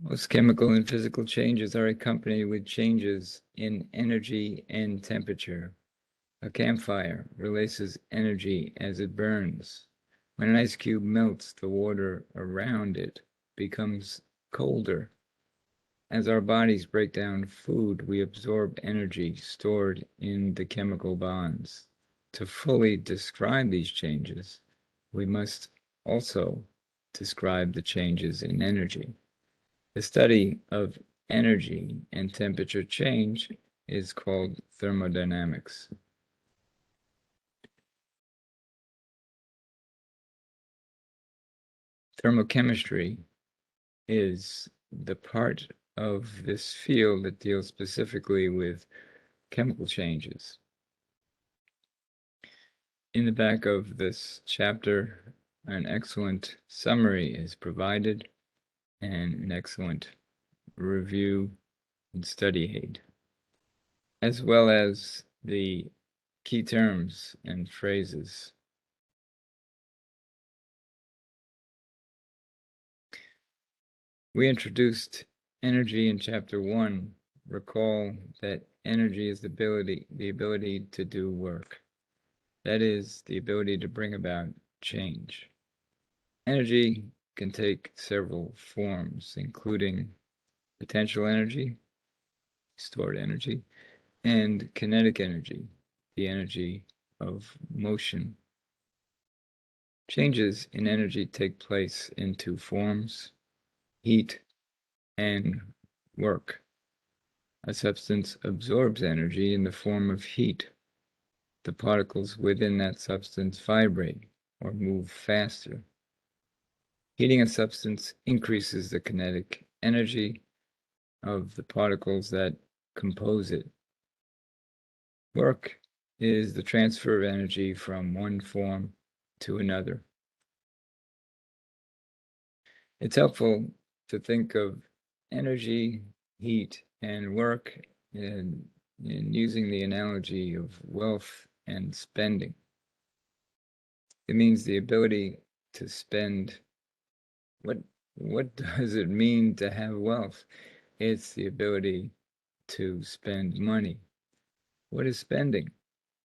Most chemical and physical changes are accompanied with changes in energy and temperature. A campfire releases energy as it burns. When an ice cube melts, the water around it becomes colder. As our bodies break down food, we absorb energy stored in the chemical bonds. To fully describe these changes, we must also describe the changes in energy. The study of energy and temperature change is called thermodynamics. Thermochemistry is the part of this field that deals specifically with chemical changes. In the back of this chapter, an excellent summary is provided and an excellent review and study aid, as well as the key terms and phrases. We introduced energy in chapter 1. Recall that energy is the ability to do work. That is, the ability to bring about change. Energy can take several forms, including potential energy, stored energy, and kinetic energy, the energy of motion. Changes in energy take place in two forms: heat and work. A substance absorbs energy in the form of heat. The particles within that substance vibrate or move faster. Heating a substance increases the kinetic energy of the particles that compose it. Work is the transfer of energy from one form to another. It's helpful to think of energy, heat, and work in using the analogy of wealth and spending. It means the ability to spend. What does it mean to have wealth? It's the ability to spend money. What is spending?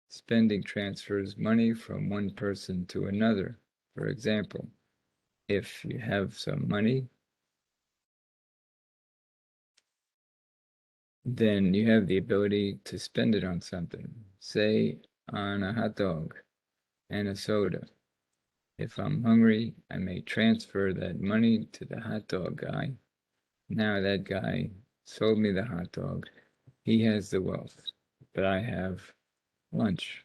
Spending transfers money from one person to another. For example, if you have some money, then you have the ability to spend it on something, say on a hot dog and a soda. If I'm hungry, I may transfer that money to the hot dog guy. Now that guy sold me the hot dog. He has the wealth, but I have lunch.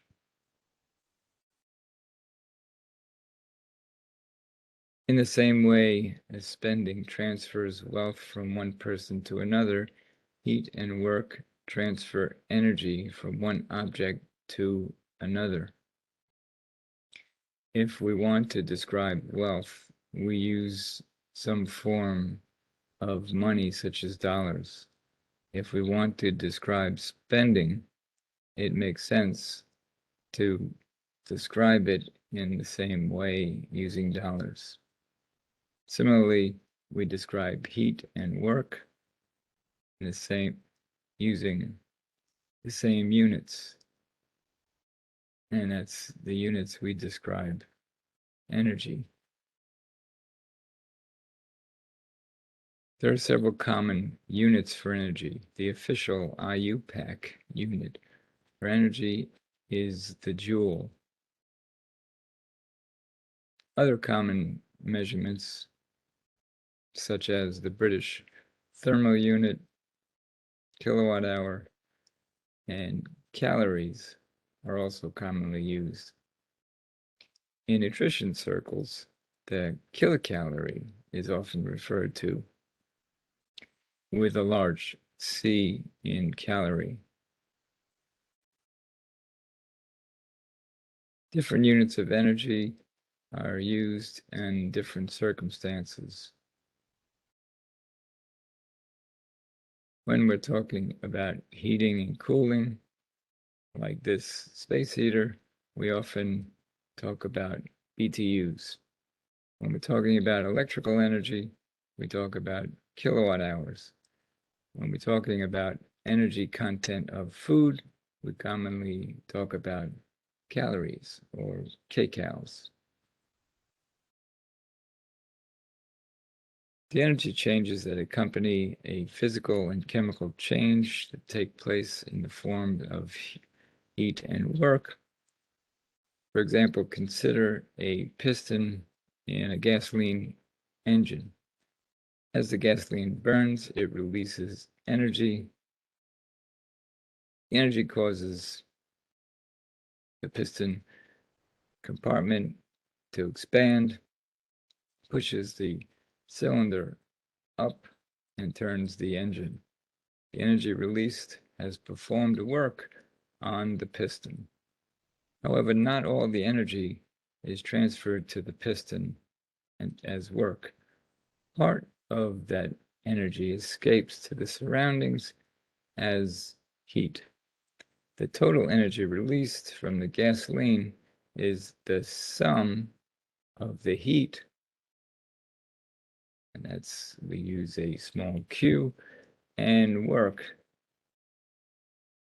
In the same way as spending transfers wealth from one person to another, heat and work transfer energy from one object to another. If we want to describe wealth, we use some form of money, such as dollars. If we want to describe spending, it makes sense to describe it in the same way using dollars. Similarly, we describe heat and work in the same using the same units, and that's the units we describe energy. There are several common units for energy. The official IUPAC unit for energy is the joule. Other common measurements, such as the British thermo unit, kilowatt hour, and calories, are also commonly used. In nutrition circles, the kilocalorie is often referred to with a large C in calorie. Different units of energy are used in different circumstances. When we're talking about heating and cooling, like this space heater, we often talk about BTUs. When we're talking about electrical energy, we talk about kilowatt hours. When we're talking about energy content of food, we commonly talk about calories or kcals. The energy changes that accompany a physical and chemical change that take place in the form of heat and work. For example, consider a piston in a gasoline engine. As the gasoline burns, it releases energy. The energy causes the piston compartment to expand, pushes the cylinder up, and turns the engine. The energy released has performed work on the piston. However, not all the energy is transferred to the piston as work. Part of that energy escapes to the surroundings as heat. The total energy released from the gasoline is the sum of the heat, and we use a small q, and work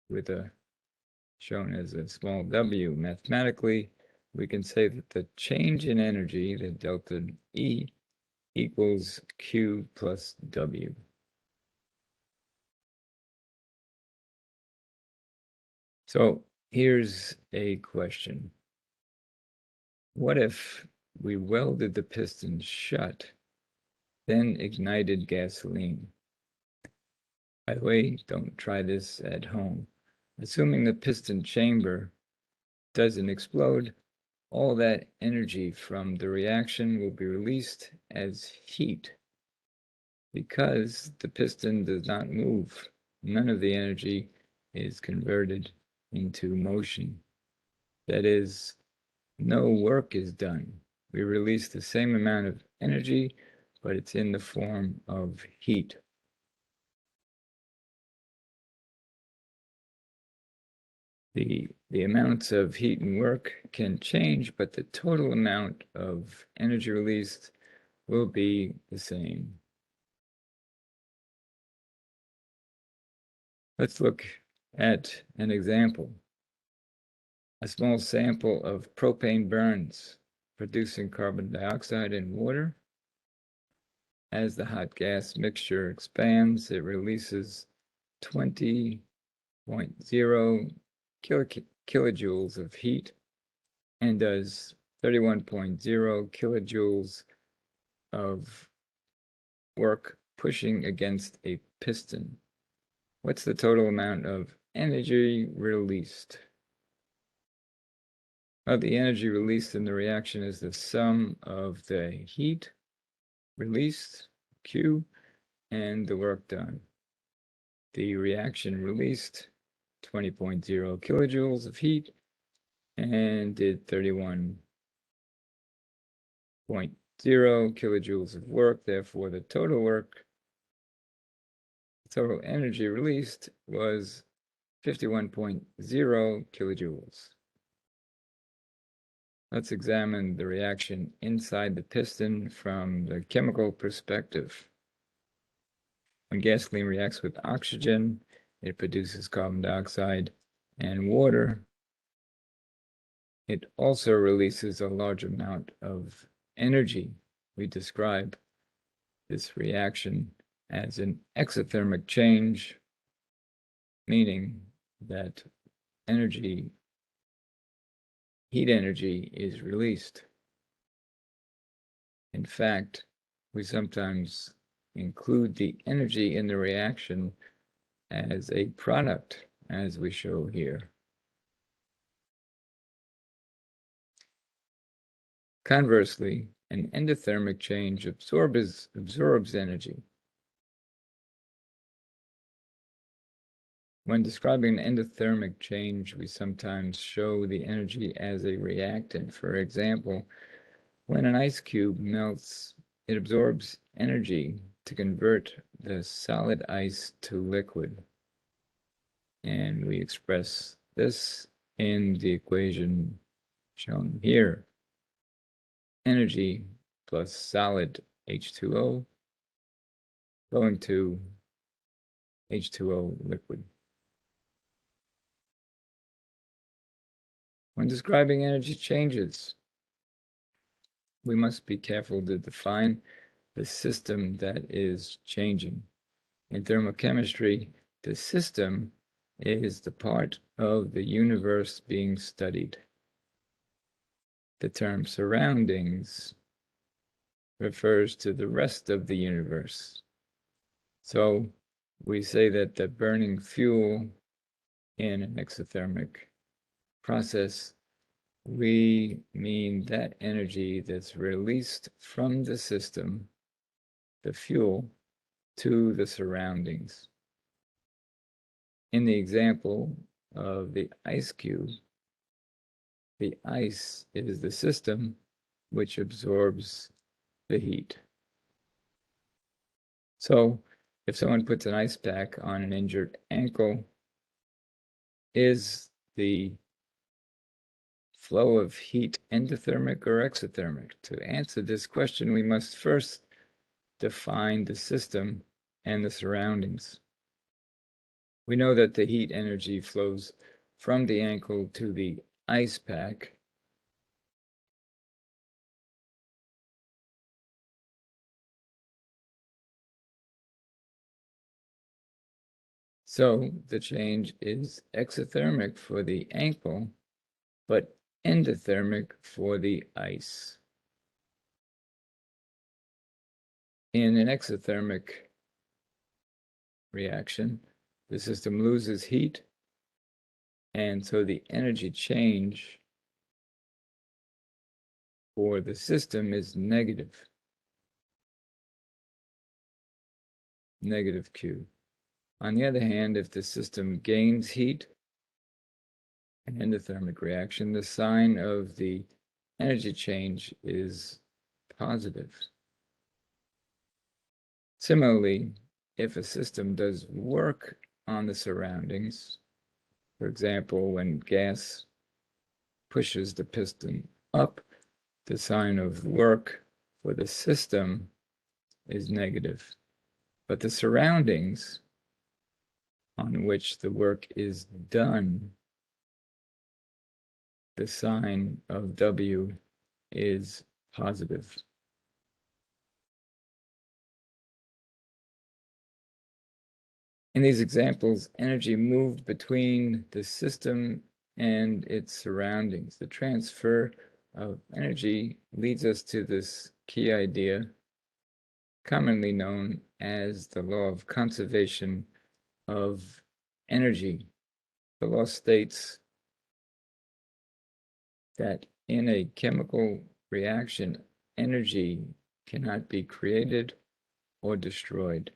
with a shown as a small w. Mathematically, we can say that the change in energy, the delta E, equals q plus w. So here's a question. What if we welded the piston shut, then ignited gasoline? By the way, don't try this at home. Assuming the piston chamber doesn't explode, all that energy from the reaction will be released as heat. Because the piston does not move, none of the energy is converted into motion. That is, no work is done. We release the same amount of energy, but it's in the form of heat. The amounts of heat and work can change, but the total amount of energy released will be the same. Let's look at an example. A small sample of propane burns, producing carbon dioxide and water. As the hot gas mixture expands, it releases 20.0 kilojoules of heat and does 31.0 kilojoules of work pushing against a piston. What's the total amount of energy released? Well, the energy released in the reaction is the sum of the heat released, Q, and the work done. The reaction released 20.0 kilojoules of heat and did 31.0 kilojoules of work. Therefore, the total energy released was 51.0 kilojoules. Let's examine the reaction inside the piston from the chemical perspective. When gasoline reacts with oxygen, it produces carbon dioxide and water. It also releases a large amount of energy. We describe this reaction as an exothermic change, meaning that heat energy is released. In fact, we sometimes include the energy in the reaction as a product, as we show here. Conversely, an endothermic change absorbs energy. When describing an endothermic change, we sometimes show the energy as a reactant. For example, when an ice cube melts, it absorbs energy to convert the solid ice to liquid. And we express this in the equation shown here. Energy plus solid H2O going to H2O liquid. When describing energy changes, we must be careful to define the system that is changing. In thermochemistry, the system is the part of the universe being studied. The term surroundings refers to the rest of the universe. So we say that the burning fuel in an exothermic process, we mean that energy that's released from the system, the fuel, to the surroundings. In the example of the ice cube, the ice is the system which absorbs the heat. So if someone puts an ice pack on an injured ankle, is the flow of heat endothermic or exothermic? To answer this question, we must first define the system and the surroundings. We know that the heat energy flows from the ankle to the ice pack. So the change is exothermic for the ankle, but endothermic for the ice. In an exothermic reaction, the system loses heat, and so the energy change for the system is negative Q. On the other hand, if the system gains heat, an endothermic reaction, the sign of the energy change is positive. Similarly, if a system does work on the surroundings, for example, when gas pushes the piston up, the sign of work for the system is negative. But the surroundings on which the work is done, the sign of W is positive. In these examples, energy moved between the system and its surroundings. The transfer of energy leads us to this key idea, commonly known as the law of conservation of energy. The law states that in a chemical reaction, energy cannot be created or destroyed.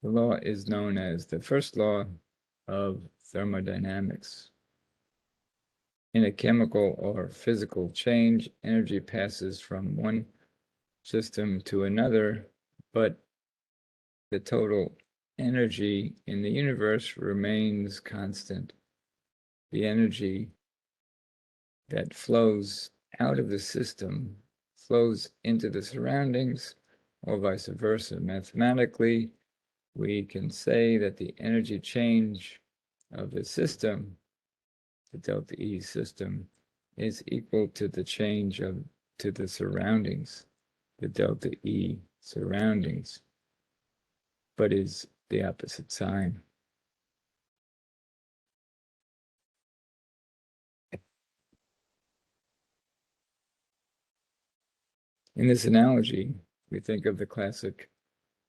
The law is known as the first law of thermodynamics. In a chemical or physical change, energy passes from one system to another, but the total energy in the universe remains constant. The energy that flows out of the system flows into the surroundings, or vice versa. Mathematically, we can say that the energy change of the system, the delta E system, is equal to the change to the surroundings, the delta E surroundings, but is the opposite sign. In this analogy, we think of the classic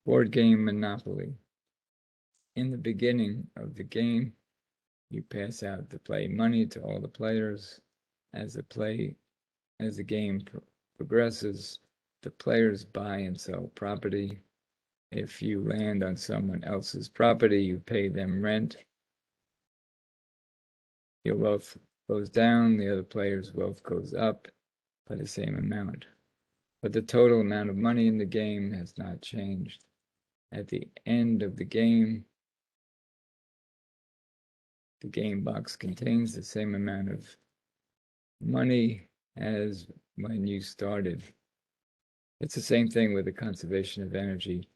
board game Monopoly. In the beginning of the game, you pass out the play money to all the players. As the game progresses, the players buy and sell property. If you land on someone else's property, you pay them rent. Your wealth goes down, the other player's wealth goes up by the same amount. But the total amount of money in the game has not changed. At the end of the game box contains the same amount of money as when you started. It's the same thing with the conservation of energy.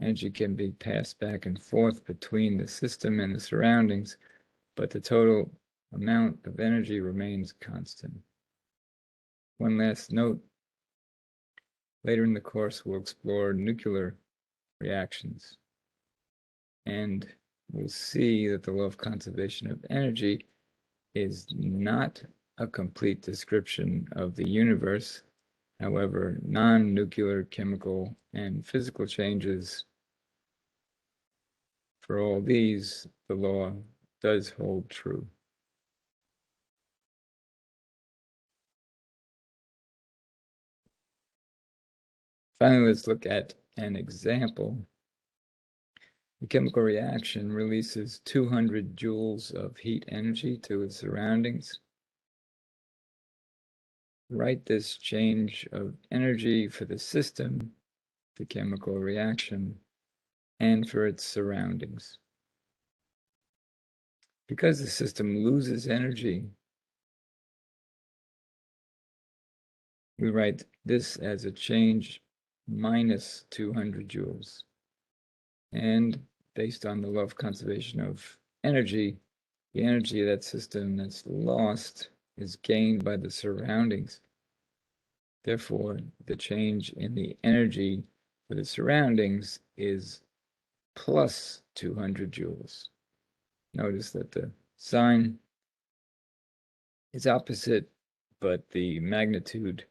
Energy can be passed back and forth between the system and the surroundings, but the total amount of energy remains constant. One last note, later in the course we'll explore nuclear reactions, and we'll see that the law of conservation of energy is not a complete description of the universe. However, non-nuclear chemical and physical changes, for all these, the law does hold true. Finally, let's look at an example. The chemical reaction releases 200 joules of heat energy to its surroundings. Write this change of energy for the system, the chemical reaction, and for its surroundings. Because the system loses energy, we write this as a change minus 200 joules. And based on the law of conservation of energy, the energy of that system that's lost is gained by the surroundings. Therefore, the change in the energy for the surroundings is plus 200 joules. Notice that the sign is opposite, but the magnitude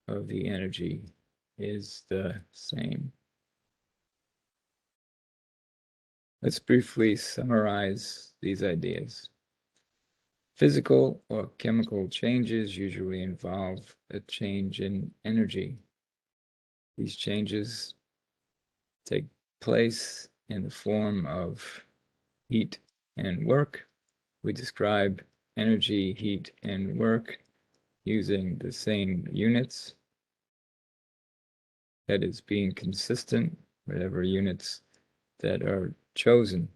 of the energy is the same. Let's briefly summarize these ideas. Physical or chemical changes usually involve a change in energy. These changes take place in the form of heat and work. We describe energy, heat, and work using the same units. That is, being consistent, whatever units that are chosen.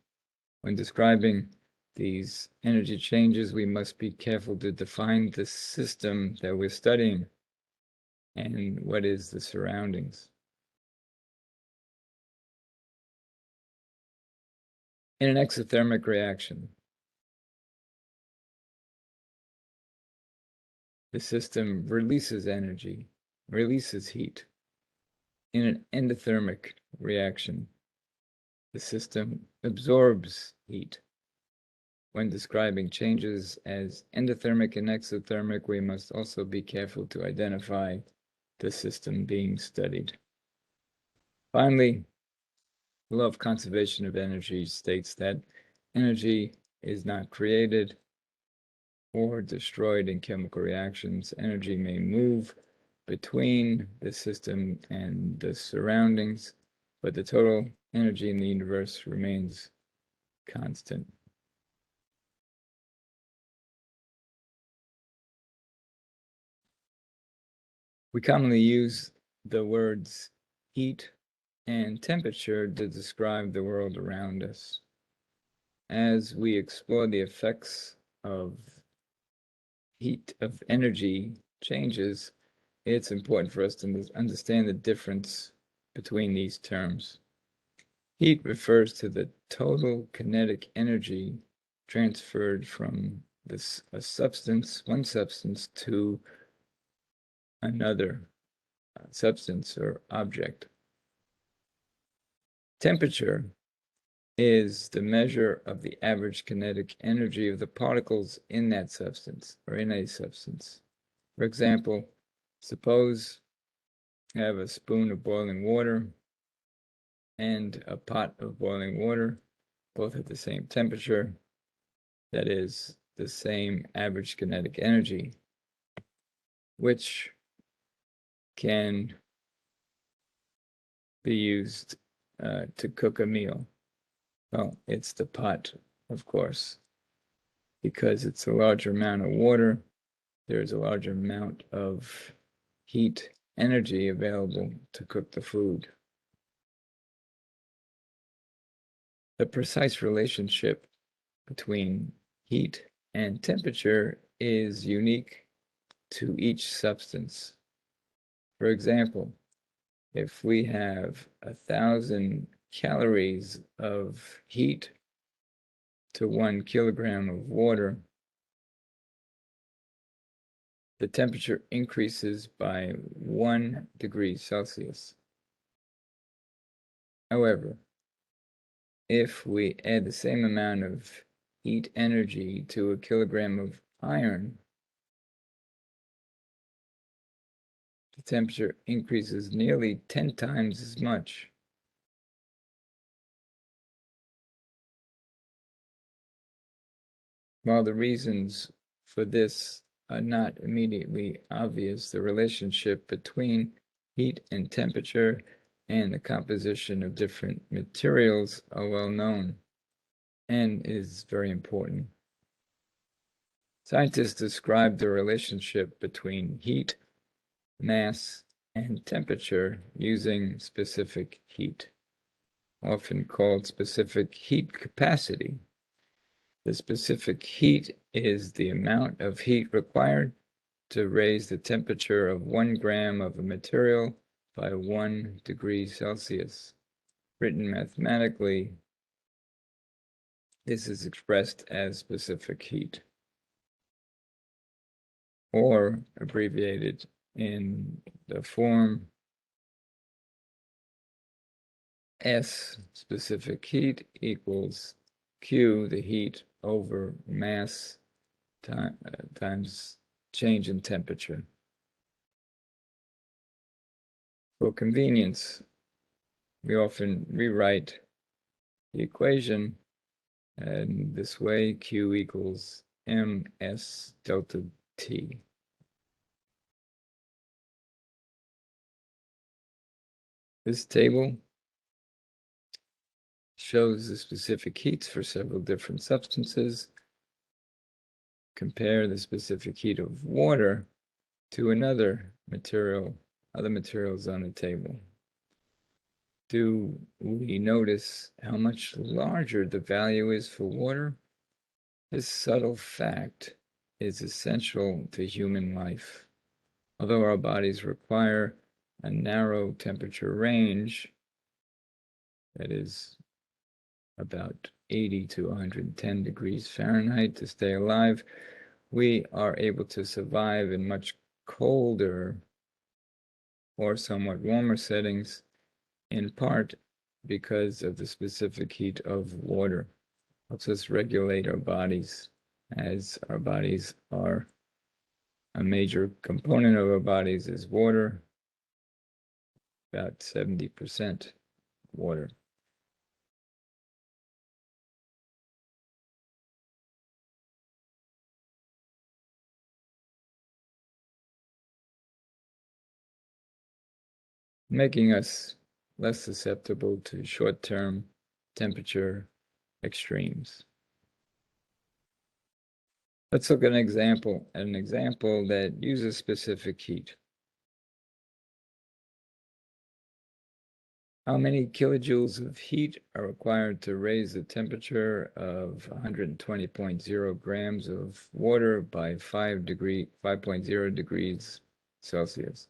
When describing these energy changes, we must be careful to define the system that we're studying and what is the surroundings. In an exothermic reaction, the system releases energy, releases heat. In an endothermic reaction, the system absorbs heat. When describing changes as endothermic and exothermic, we must also be careful to identify the system being studied. Finally, the law of conservation of energy states that energy is not created or destroyed in chemical reactions. Energy may move between the system and the surroundings, but the total energy in the universe remains constant. We commonly use the words heat and temperature to describe the world around us. As we explore the effects of heat of energy changes, it's important for us to understand the difference between these terms. Heat refers to the total kinetic energy transferred from one substance to another substance or object. Temperature is the measure of the average kinetic energy of the particles in that substance or in a substance. For example, suppose I have a spoon of boiling water and a pot of boiling water, both at the same temperature, that is, the same average kinetic energy, which can be used to cook a meal. Well, it's the pot, of course, because it's a larger amount of water. There's a larger amount of heat energy available to cook the food. The precise relationship between heat and temperature is unique to each substance. For example, if we have 1,000 calories of heat to 1 kilogram of water, the temperature increases by 1 degree Celsius. However, if we add the same amount of heat energy to a kilogram of iron, the temperature increases nearly 10 times as much. While the reasons for this are not immediately obvious, the relationship between heat and temperature and the composition of different materials are well known and is very important. Scientists describe the relationship between heat, mass, and temperature using specific heat, often called specific heat capacity. The specific heat is the amount of heat required to raise the temperature of 1 gram of a material by 1 degree Celsius. Written mathematically, this is expressed as specific heat, or abbreviated in the form S specific heat equals Q, the heat, over mass times change in temperature. For convenience, we often rewrite the equation and this way Q equals ms delta T. This table shows the specific heats for several different substances. Compare the specific heat of water to other materials on the table. Do we notice how much larger the value is for water? This subtle fact is essential to human life. Although our bodies require a narrow temperature range, that is about 80 to 110 degrees Fahrenheit to stay alive, we are able to survive in much colder or somewhat warmer settings, in part because of the specific heat of water. Helps us regulate our bodies, as our bodies are a major component of our bodies is water, about 70% water. Making us less susceptible to short-term temperature extremes. Let's look at an example that uses specific heat. How many kilojoules of heat are required to raise the temperature of 120.0 grams of water by 5.0 degrees Celsius?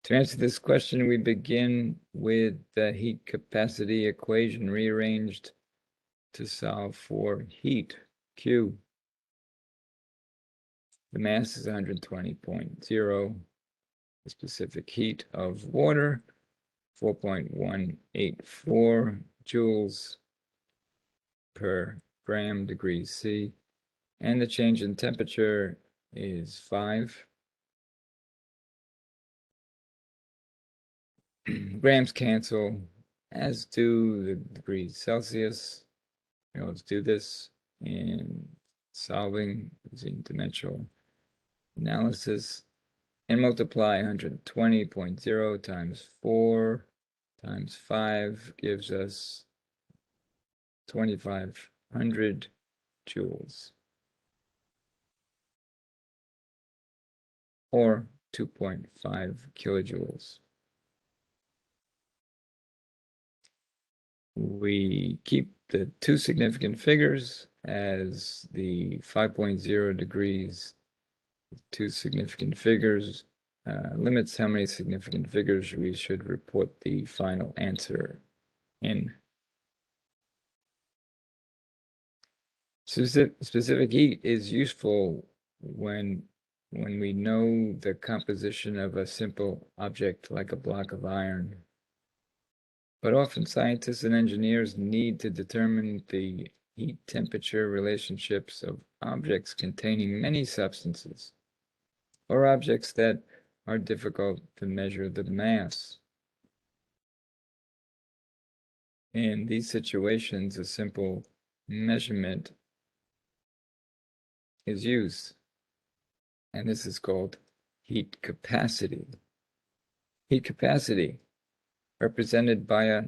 To answer this question, we begin with the heat capacity equation rearranged to solve for heat, Q. The mass is 120.0, the specific heat of water, 4.184 joules per gram degrees C, and the change in temperature is 5. Grams cancel, as do the degrees Celsius. Let's do this in solving using dimensional analysis and multiply 120.0 times 4 times 5 gives us 2,500 joules, or 2.5 kilojoules. We keep the two significant figures as the 5.0 degrees, two significant figures limits how many significant figures we should report the final answer in. Specific heat is useful when we know the composition of a simple object like a block of iron. But often scientists and engineers need to determine the heat-temperature relationships of objects containing many substances, or objects that are difficult to measure the mass. In these situations, a simple measurement is used, and this is called heat capacity. Heat capacity, represented by a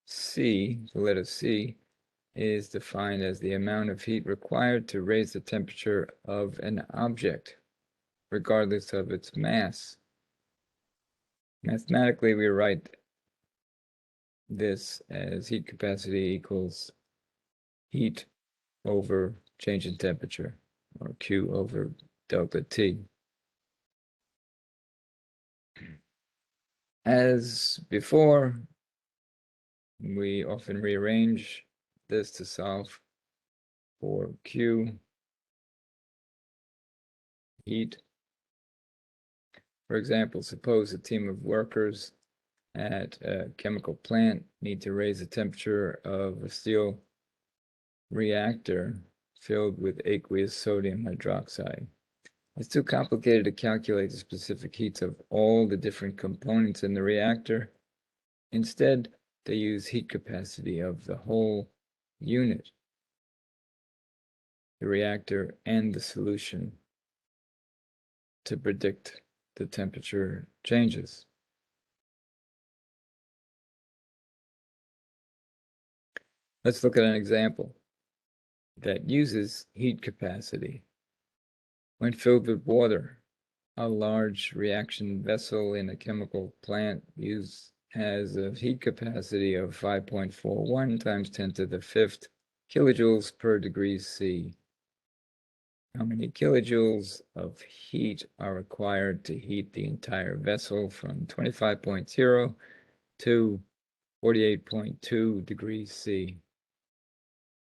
C, the letter C, is defined as the amount of heat required to raise the temperature of an object, regardless of its mass. Mathematically, we write this as heat capacity equals heat over change in temperature, or Q over delta T. As before, we often rearrange this to solve for Q, heat. For example, suppose a team of workers at a chemical plant need to raise the temperature of a steel reactor filled with aqueous sodium hydroxide. It's too complicated to calculate the specific heats of all the different components in the reactor. Instead, they use heat capacity of the whole unit, the reactor and the solution, to predict the temperature changes. Let's look at an example that uses heat capacity. When filled with water, a large reaction vessel in a chemical plant has a heat capacity of 5.41 times 10 to the 5th kilojoules per degree C. How many kilojoules of heat are required to heat the entire vessel from 25.0 to 48.2 degrees C?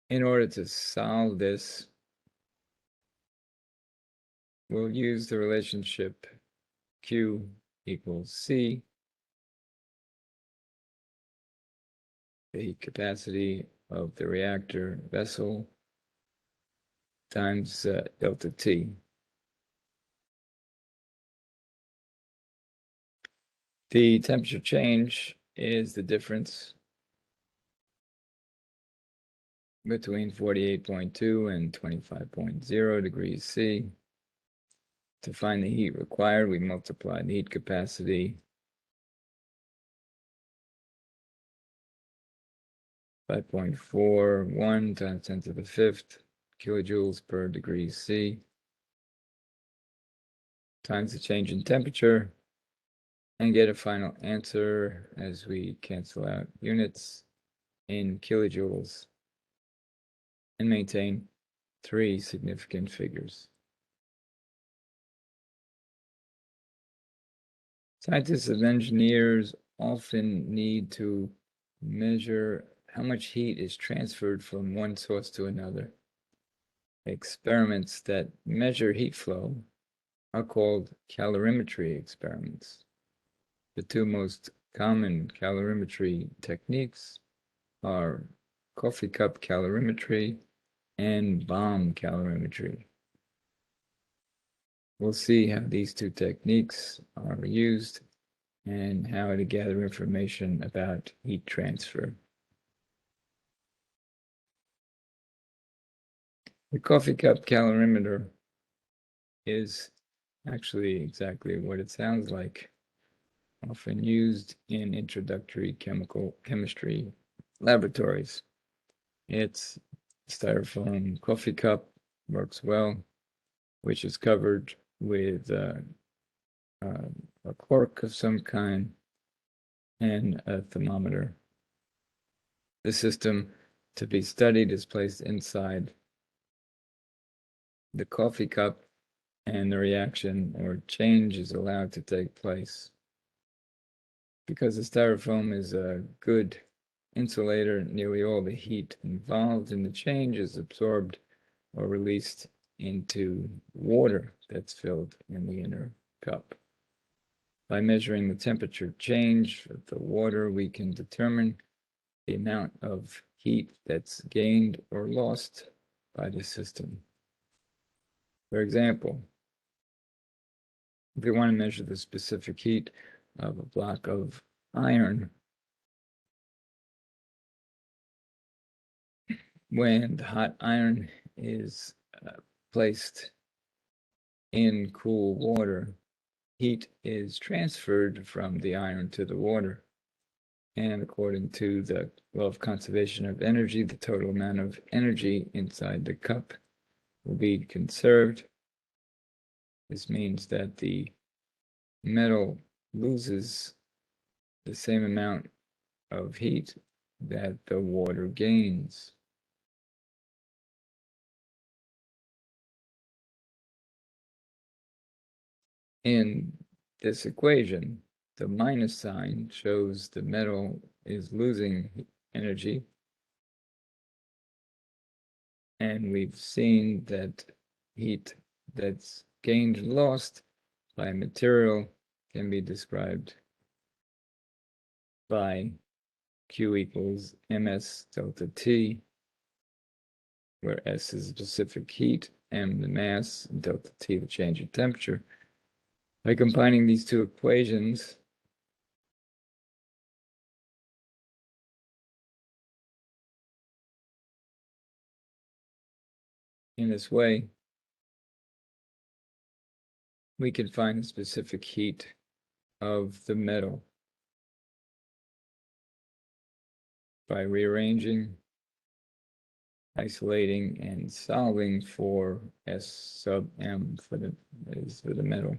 In order to solve this, we'll use the relationship Q equals C, the capacity of the reactor vessel, times delta T. The temperature change is the difference between 48.2 and 25.0 degrees C. To find the heat required, we multiply the heat capacity by 5.41 times 10 to the 5th kilojoules per degree C times the change in temperature, and get a final answer as we cancel out units in kilojoules and maintain 3 significant figures. Scientists and engineers often need to measure how much heat is transferred from one source to another. Experiments that measure heat flow are called calorimetry experiments. The two most common calorimetry techniques are coffee cup calorimetry and bomb calorimetry. We'll see how these two techniques are used and how to gather information about heat transfer. The coffee cup calorimeter is actually exactly what it sounds like, often used in introductory chemistry laboratories. It's styrofoam coffee cup, works well, which is covered with a cork of some kind and a thermometer. The system to be studied is placed inside the coffee cup and the reaction or change is allowed to take place. Because the styrofoam is a good insulator, nearly all the heat involved in the change is absorbed or released into water that's filled in the inner cup. By measuring the temperature change of the water, we can determine the amount of heat that's gained or lost by the system. For example, if we want to measure the specific heat of a block of iron, when the hot iron is placed in cool water, heat is transferred from the iron to the water. And according to the law of conservation of energy, the total amount of energy inside the cup will be conserved. This means that the metal loses the same amount of heat that the water gains. In this equation, the minus sign shows the metal is losing energy. And we've seen that heat that's gained and lost by a material can be described by Q equals ms delta T, where S is specific heat, M the mass, and delta T the change in temperature. By combining these two equations, in this way, we can find the specific heat of the metal by rearranging, isolating, and solving for S sub M for the metal.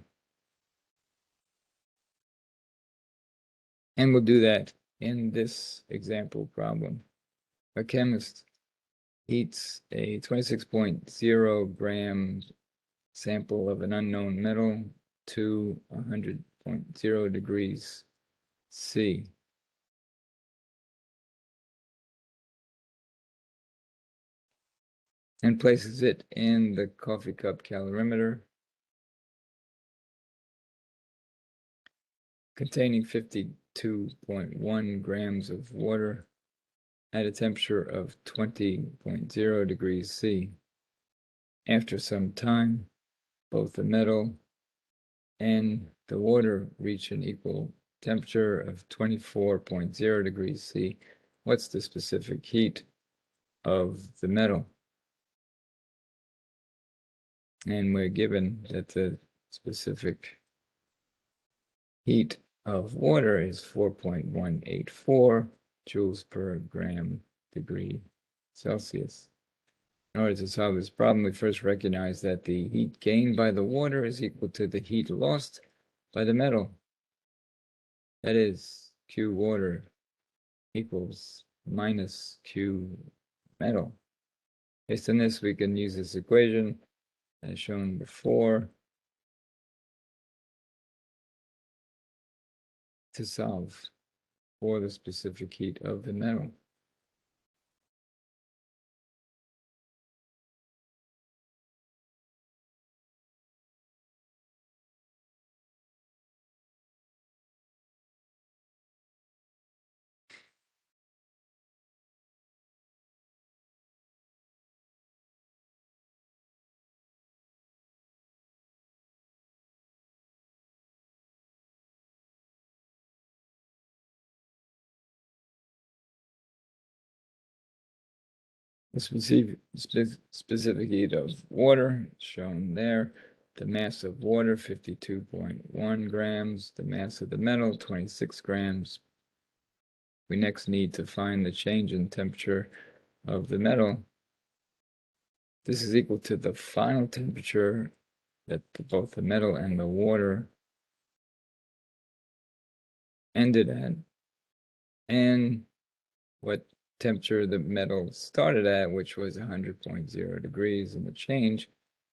And we'll do that in this example problem. A chemist heats a 26.0 gram sample of an unknown metal to 100.0 degrees C. And places it in the coffee cup calorimeter containing 52.1 grams of water at a temperature of 20.0 degrees C. After some time, both the metal and the water reach an equal temperature of 24.0 degrees C. What's the specific heat of the metal? And we're given that the specific heat of water is 4.184 joules per gram degree Celsius. In order to solve this problem, we first recognize that the heat gained by the water is equal to the heat lost by the metal. That is, Q water equals minus Q metal. Based on this, we can use this equation as shown before to solve for the specific heat of the metal. The specific heat of water shown there. The mass of water, 52.1 grams. The mass of the metal, 26 grams. We next need to find the change in temperature of the metal. This is equal to the final temperature that both the metal and the water ended at, and what temperature the metal started at, which was 100.0 degrees, and the change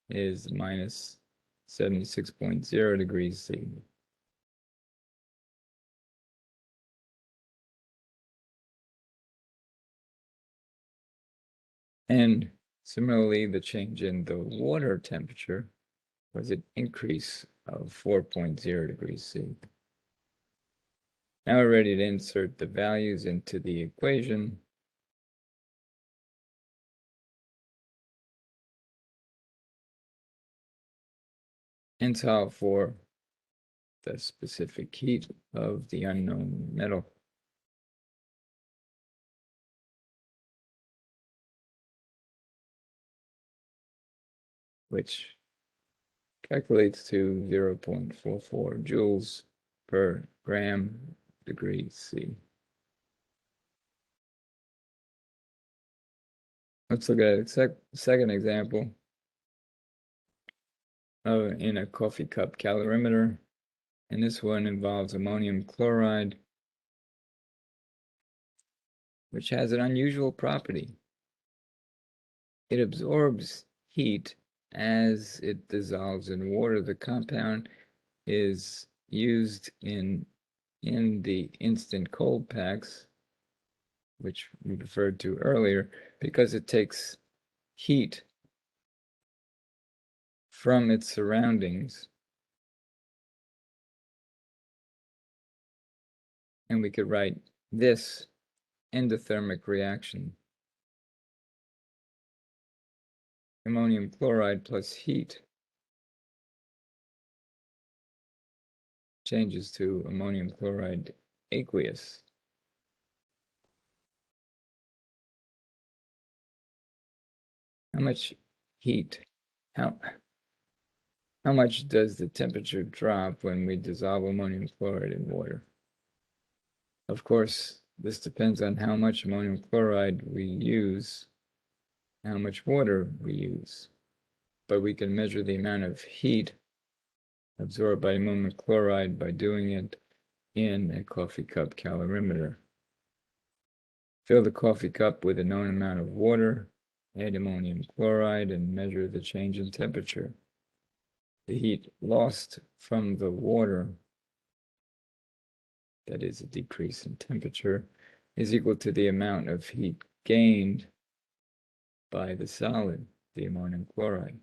is minus 76.0 degrees C. And similarly, the change in the water temperature was an increase of 4.0 degrees C. Now we're ready to insert the values into the equation. And solve for the specific heat of the unknown metal. Which calculates to 0.44 joules per gram degree C. Let's look at a second example in a coffee cup calorimeter. And this one involves ammonium chloride, which has an unusual property. It absorbs heat as it dissolves in water. The compound is used in the instant cold packs, which we referred to earlier, because it takes heat from its surroundings. And we could write this endothermic reaction. Ammonium chloride plus heat changes to ammonium chloride aqueous. How much heat, how much does the temperature drop when we dissolve ammonium chloride in water? Of course, this depends on how much ammonium chloride we use, how much water we use. But we can measure the amount of heat absorbed by ammonium chloride by doing it in a coffee cup calorimeter. Fill the coffee cup with a known amount of water, add ammonium chloride, and measure the change in temperature. The heat lost from the water, that is a decrease in temperature, is equal to the amount of heat gained by the solid, the ammonium chloride.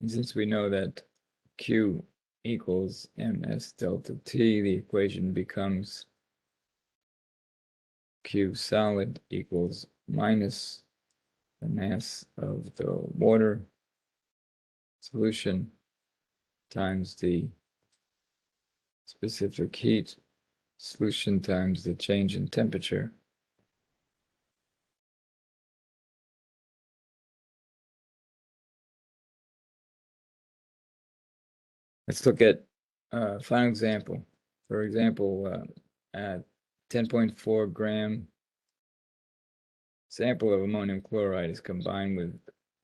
And since we know that Q equals ms delta T, the equation becomes Q solid equals minus the mass of the water solution times the specific heat solution times the change in temperature. Let's look at a final example. For example, at 10.4 gram sample of ammonium chloride is combined with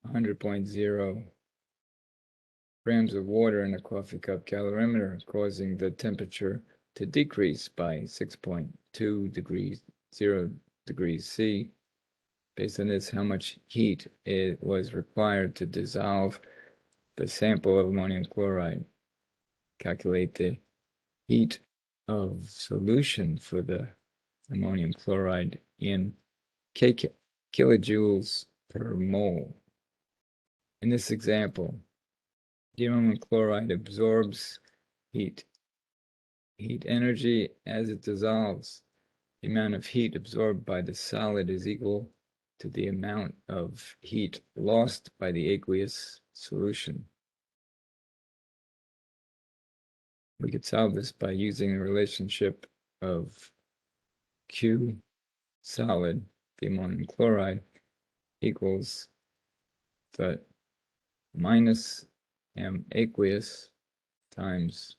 100.0 grams of water in a coffee cup calorimeter, causing the temperature to decrease by 6.2 degrees, 0 degrees C. Based on this, how much heat it was required to dissolve the sample of ammonium chloride. Calculate the heat of solution for the ammonium chloride in kilojoules per mole. In this example, the ammonium chloride absorbs heat energy as it dissolves. The amount of heat absorbed by the solid is equal to the amount of heat lost by the aqueous solution. We could solve this by using the relationship of Q solid, the ammonium chloride, equals the minus M aqueous times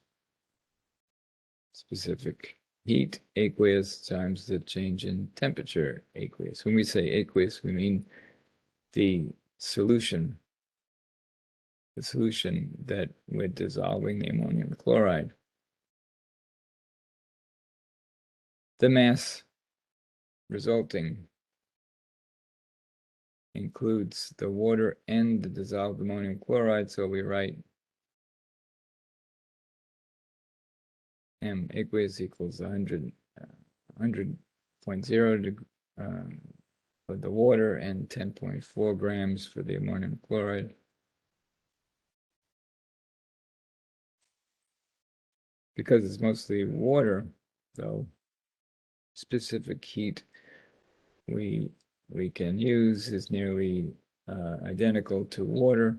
specific heat aqueous times the change in temperature aqueous. When we say aqueous, we mean the solution the solution that we're dissolving the ammonium chloride. The mass resulting includes the water and the dissolved ammonium chloride, so we write M aqueous equals 100.0 for the water and 10.4 grams for the ammonium chloride. Because it's mostly water, though, specific heat we can use is nearly identical to water.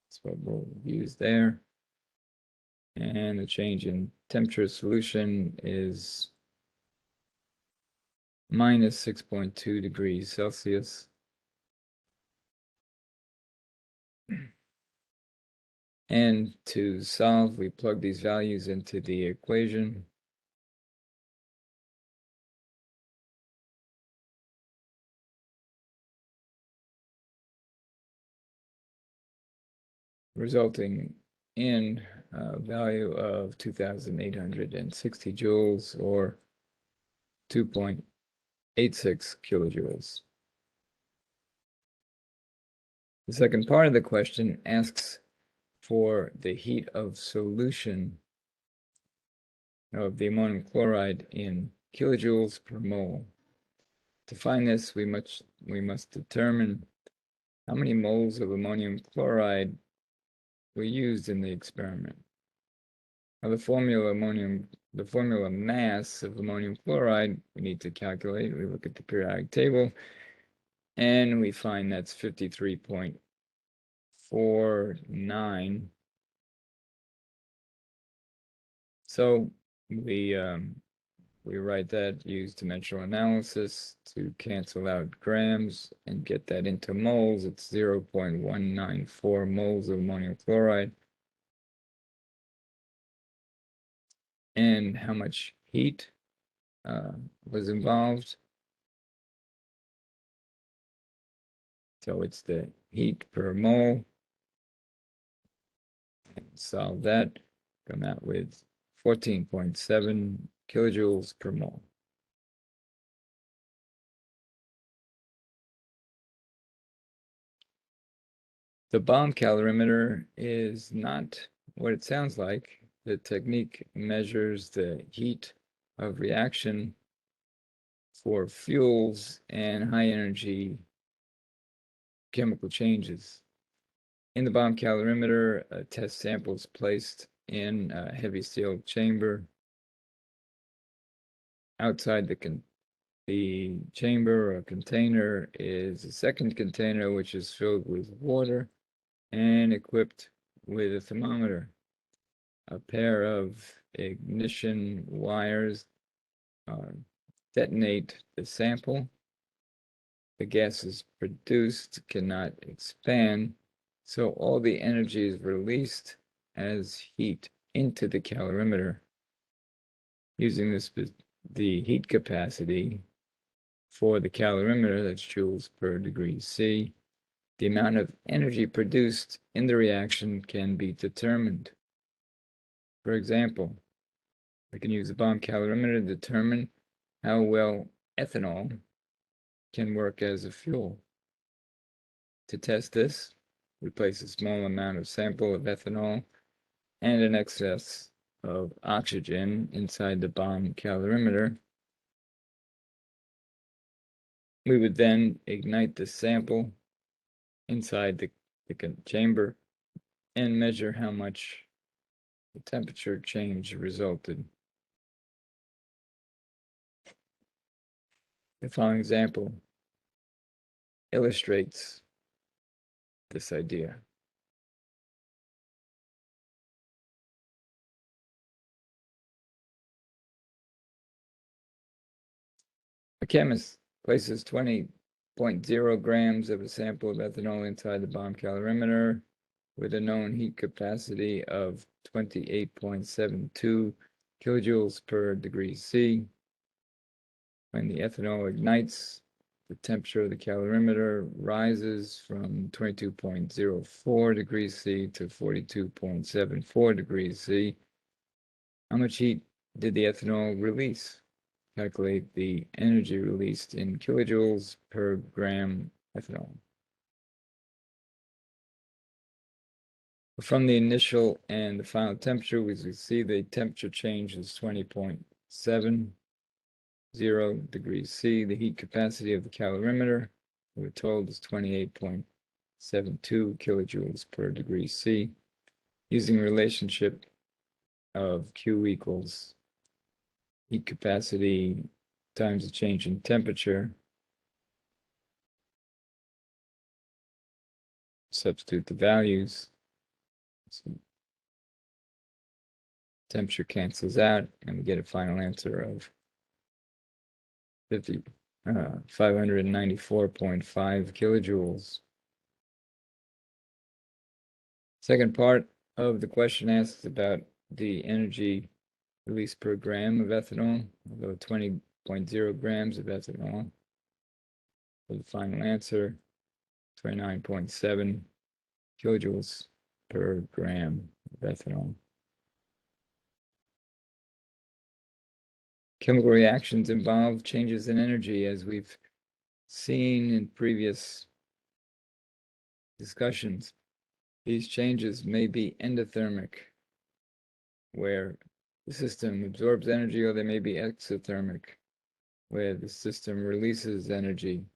That's what we'll use there. And the change in temperature solution is minus 6.2 degrees Celsius. And to solve, we plug these values into the equation. Resulting in a value of 2,860 joules or 2.86 kilojoules. The second part of the question asks for the heat of solution of the ammonium chloride in kilojoules per mole. To find this, we must determine how many moles of ammonium chloride were used in the experiment. Now, the formula mass of ammonium chloride we need to calculate. We look at the periodic table, and we find that's 53.49. So we write that, use dimensional analysis to cancel out grams and get that into moles. It's 0.194 moles of ammonium chloride. And how much heat was involved. So it's the heat per mole. Solve that, come out with 14.7 kilojoules per mole. The bomb calorimeter is not what it sounds like. The technique measures the heat of reaction for fuels and high energy chemical changes. In the bomb calorimeter, a test sample is placed in a heavy steel chamber. Outside the chamber or container is a second container which is filled with water and equipped with a thermometer. A pair of ignition wires detonate the sample. The gases produced cannot expand, so all the energy is released as heat into the calorimeter. Using the heat capacity for the calorimeter, that's joules per degree C, the amount of energy produced in the reaction can be determined. For example, we can use the bomb calorimeter to determine how well ethanol can work as a fuel. To test this, we place a small amount of sample of ethanol and an excess of oxygen inside the bomb calorimeter. We would then ignite the sample inside the chamber and measure how much the temperature change resulted. The following example illustrates this idea. A chemist places 20.0 grams of a sample of ethanol inside the bomb calorimeter with a known heat capacity of 28.72 kilojoules per degree C. When the ethanol ignites, the temperature of the calorimeter rises from 22.04 degrees C to 42.74 degrees C. How much heat did the ethanol release? Calculate the energy released in kilojoules per gram ethanol. From the initial and the final temperature, we see the temperature change is 20.70 degrees C. The heat capacity of the calorimeter, we're told, is 28.72 kilojoules per degree C. Using relationship of Q equals heat capacity times the change in temperature, substitute the values. So temperature cancels out, and we get a final answer of 594.5 kilojoules. Second part of the question asks about the energy released per gram of ethanol, although 20.0 grams of ethanol. For the final answer, 29.7 kilojoules per gram of ethanol. Chemical reactions involve changes in energy, as we've seen in previous discussions. These changes may be endothermic, where the system absorbs energy, or they may be exothermic, where the system releases energy.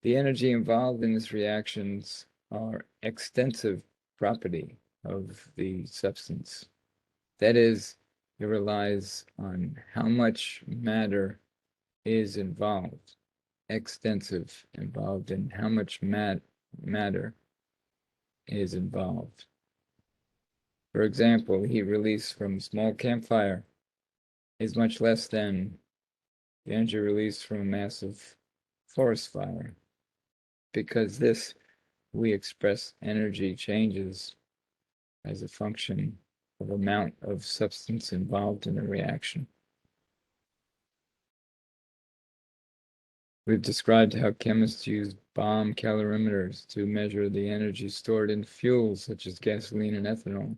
The energy involved in these reactions are extensive property of the substance. That is, it relies on how much matter is involved. Extensive, involved in how much matter is involved. For example, heat released from a small campfire is much less than the energy released from a massive forest fire. Because this, we express energy changes as a function of amount of substance involved in a reaction. We've described how chemists use bomb calorimeters to measure the energy stored in fuels such as gasoline and ethanol.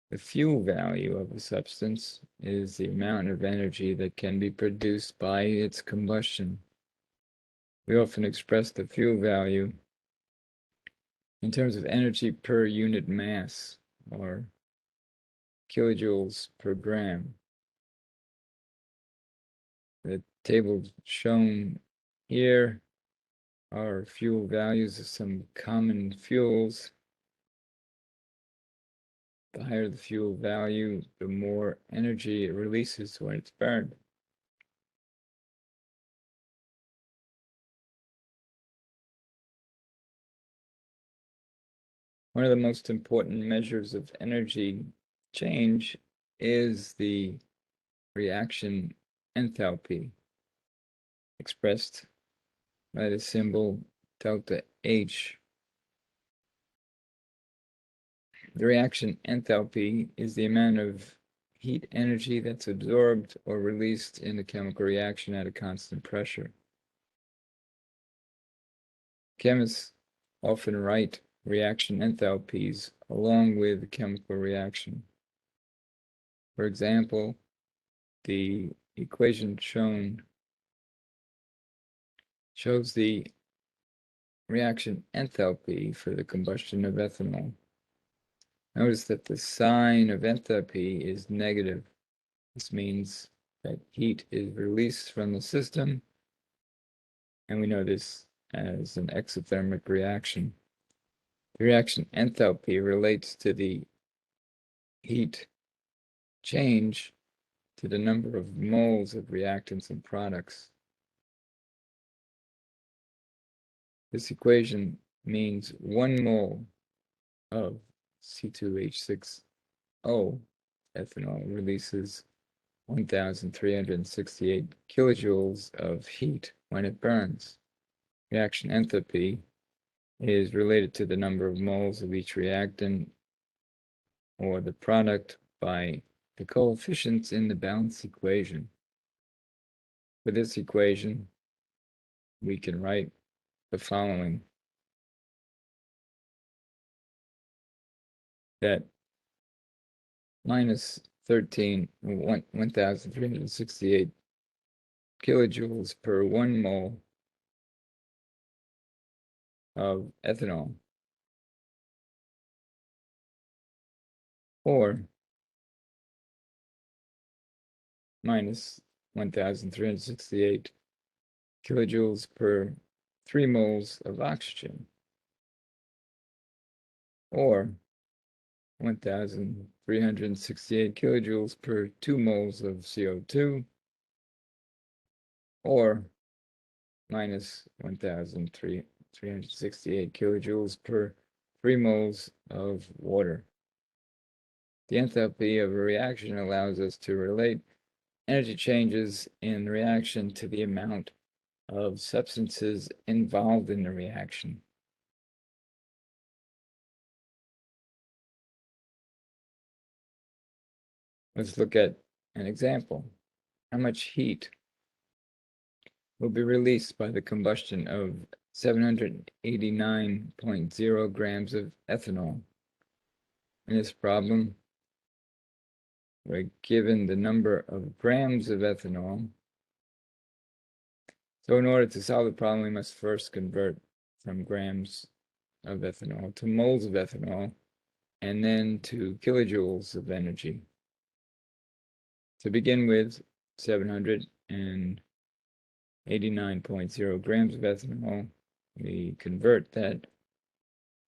The fuel value of a substance is the amount of energy that can be produced by its combustion. We often express the fuel value in terms of energy per unit mass, or kilojoules per gram. The table shown here are fuel values of some common fuels. The higher the fuel value, the more energy it releases when it's burned. One of the most important measures of energy change is the reaction enthalpy, expressed by the symbol delta H. The reaction enthalpy is the amount of heat energy that's absorbed or released in a chemical reaction at a constant pressure. Chemists often write reaction enthalpies along with the chemical reaction. For example, the equation shown shows the reaction enthalpy for the combustion of ethanol. Notice that the sign of enthalpy is negative. This means that heat is released from the system, and we know this as an exothermic reaction. The reaction enthalpy relates to the heat change to the number of moles of reactants and products. This equation means 1 mole of C2H6O ethanol releases 1,368 kilojoules of heat when it burns. Reaction enthalpy is related to the number of moles of each reactant or the product by the coefficients in the balance equation. For this equation, we can write the following: that minus 1,368 kilojoules per 1 mole of ethanol, or minus 1,368 kilojoules per 3 moles of oxygen, or 1,368 kilojoules per 2 moles of CO2, or minus 1,368 kilojoules per 3 moles of water. The enthalpy of a reaction allows us to relate energy changes in the reaction to the amount of substances involved in the reaction. Let's look at an example. How much heat will be released by the combustion of 789.0 grams of ethanol? In this problem, we're given the number of grams of ethanol. So in order to solve the problem, we must first convert from grams of ethanol to moles of ethanol, and then to kilojoules of energy. To begin with, 789.0 grams of ethanol, we convert that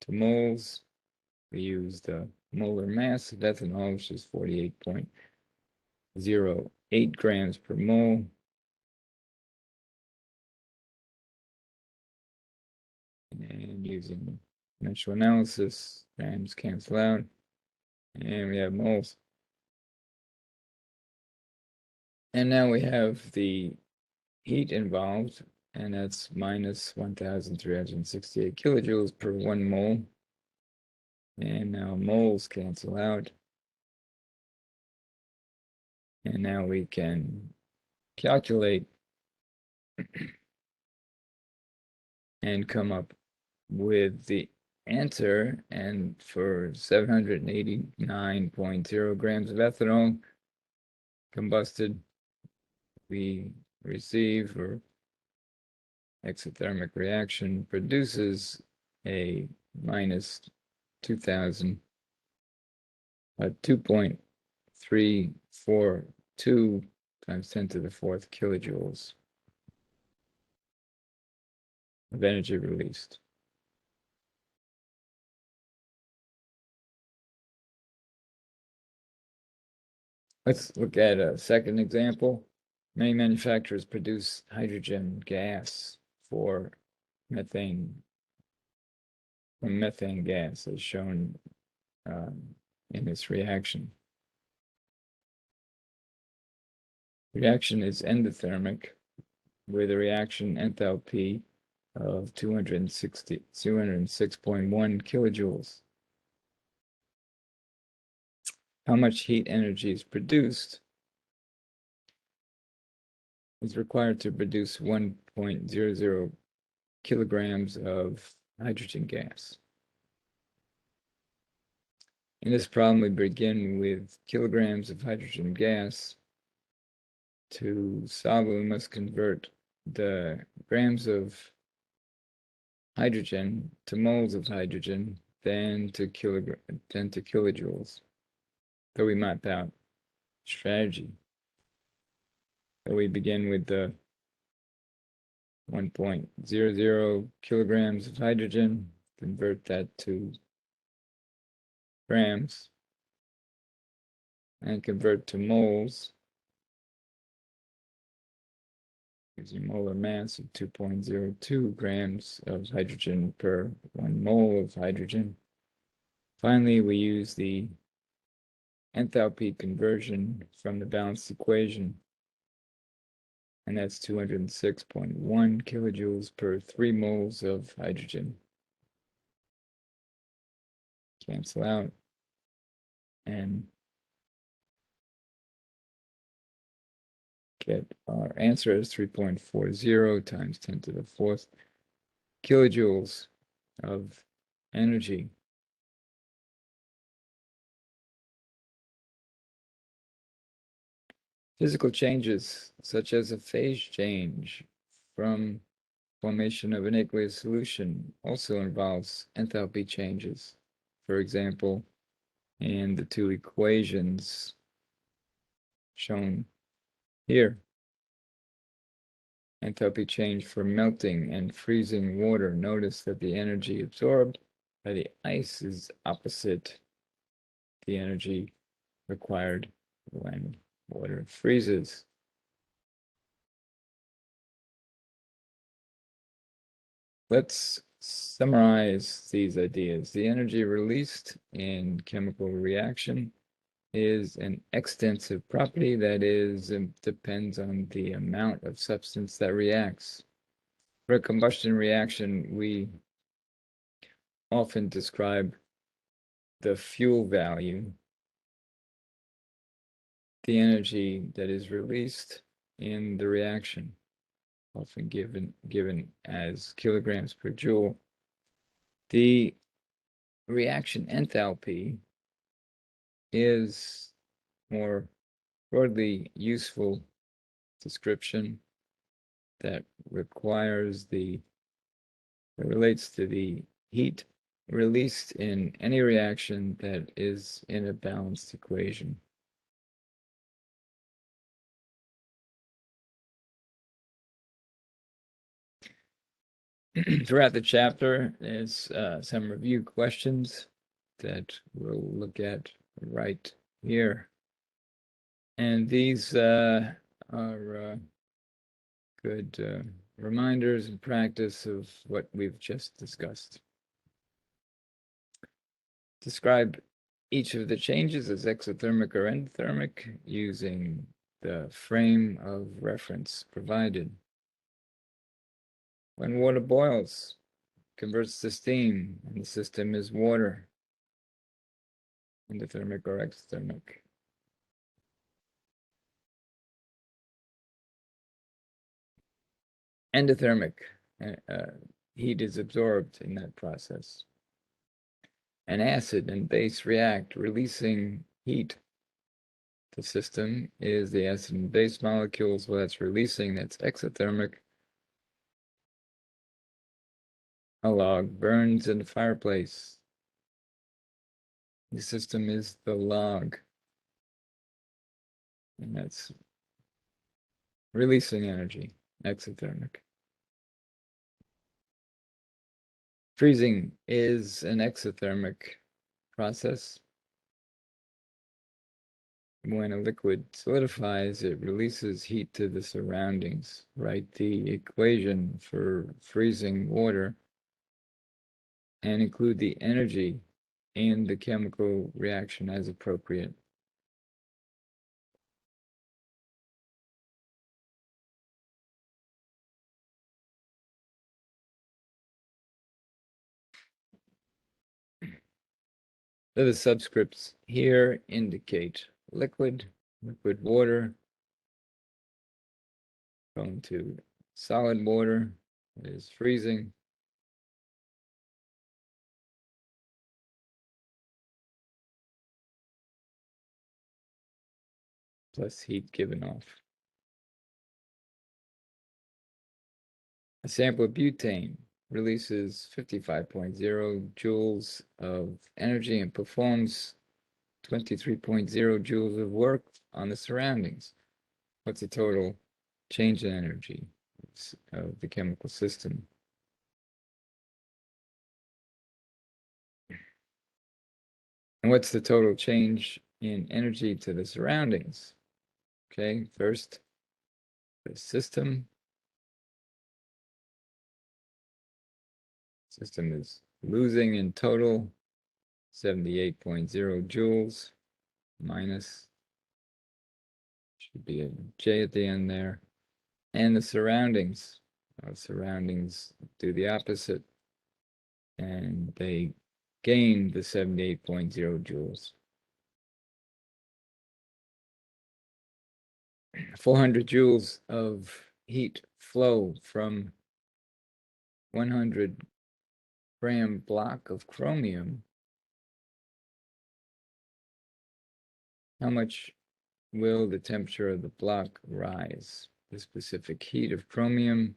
to moles. We use the molar mass of ethanol, which is 48.08 grams per mole. And using mental analysis, grams cancel out, and we have moles. And now we have the heat involved, and that's minus 1,368 kilojoules per 1 mole. And now moles cancel out. And now we can calculate and come up with the answer. And for 789.0 grams of ethanol combusted, we receive, or exothermic reaction produces, a minus 2.342 times 10 to the 4th kilojoules of energy released. Let's look at a second example. Many manufacturers produce hydrogen gas for methane, from methane gas, as shown in this reaction. Reaction is endothermic, with a reaction enthalpy of 206.1 kilojoules. How much heat energy is produced is required to produce 1.00 kilograms of hydrogen gas. In this problem, we begin with kilograms of hydrogen gas. To solve it, we must convert the grams of hydrogen to moles of hydrogen, then to kilojoules. So we map out strategy. So we begin with the 1.00 kilograms of hydrogen, convert that to grams, and convert to moles, using molar mass of 2.02 grams of hydrogen per 1 mole of hydrogen. Finally, we use the enthalpy conversion from the balanced equation, and that's 206.1 kilojoules per 3 moles of hydrogen. Cancel out, and get our answer as 3.40 times 10 to the fourth kilojoules of energy. Physical changes, such as a phase change from formation of an aqueous solution, also involves enthalpy changes. For example, in the two equations shown here, enthalpy change for melting and freezing water. Notice that the energy absorbed by the ice is opposite the energy required when water freezes. Let's summarize these ideas. The energy released in chemical reaction is an extensive property, that is, depends on the amount of substance that reacts. For a combustion reaction, we often describe the fuel value, the energy that is released in the reaction, often given as kilograms per joule. The reaction enthalpy is more broadly useful description that relates to the heat released in any reaction that is in a balanced equation. Throughout the chapter, there's some review questions that we'll look at right here. And these are good reminders and practice of what we've just discussed. Describe each of the changes as exothermic or endothermic using the frame of reference provided. When water boils, converts to steam, and the system is water, endothermic or exothermic. Endothermic, heat is absorbed in that process. An acid and base react, releasing heat. The system is the acid and base molecules. Well, that's releasing, that's exothermic. A log burns in the fireplace. The system is the log, and that's releasing energy, exothermic. Freezing is an exothermic process. When a liquid solidifies, it releases heat to the surroundings. Write the equation for freezing water and include the energy in the chemical reaction as appropriate. So the subscripts here indicate liquid water, going to solid water, that is freezing. Plus heat given off. A sample of butane releases 55.0 joules of energy and performs 23.0 joules of work on the surroundings. What's the total change in energy of the chemical system? And what's the total change in energy to the surroundings? Okay, first, the system. System is losing in total 78.0 joules minus, should be a J at the end there. And the surroundings. Surroundings do the opposite, and they gain the 78.0 joules. 400 joules of heat flow from 100-gram block of chromium, how much will the temperature of the block rise? The specific heat of chromium